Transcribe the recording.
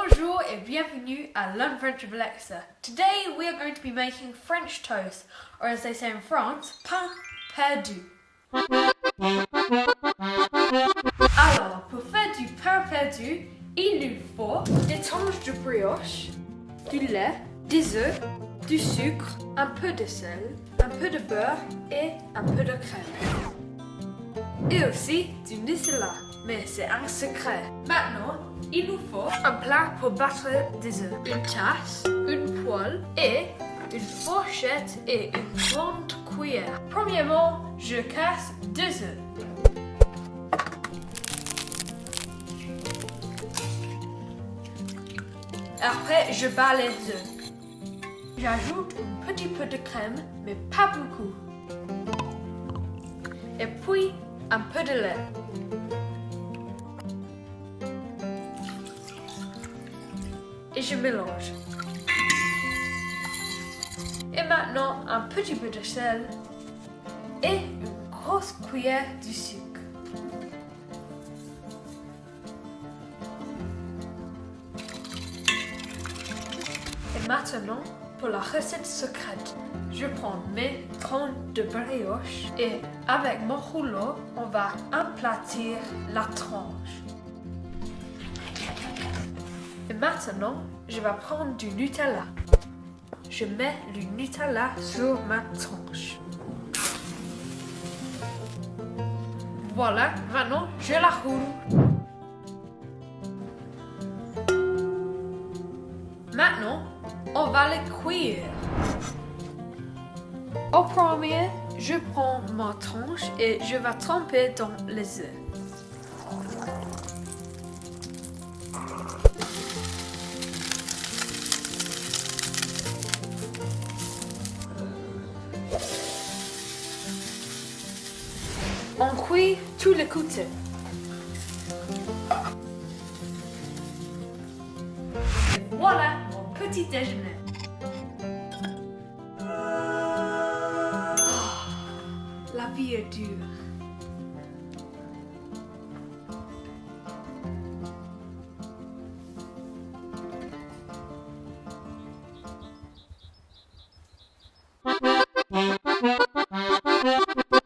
Bonjour et bienvenue à Learn French with Alexa. Today we are going to be making French toast, or as they say in France, pain perdu. Alors, pour faire du pain perdu, il nous faut des tranches de brioche, du lait, des œufs, du sucre, un peu de sel, un peu de beurre et un peu de crème. Et aussi du Nutella, mais c'est un secret. Maintenant, il nous faut un plat pour battre des œufs, une tasse, une poêle et une fourchette et une grande cuillère. Premièrement, je casse 2 œufs. Après, je bats les œufs. J'ajoute un petit peu de crème, mais pas beaucoup. Et puis, un peu de lait. Et je mélange. Et maintenant, un petit peu de sel et une grosse cuillère de sucre. Et maintenant, pour la recette secrète, je prends mes tranches de brioche et avec mon rouleau, on va aplatir la tranche. Et maintenant, je vais prendre du Nutella. Je mets le Nutella sur ma tranche. Voilà, maintenant je la roule. Maintenant, on va les cuire. Au premier, je prends ma tranche et je vais tremper dans les œufs. On cuit tous les côtés. Et voilà mon petit déjeuner. La vie est dure.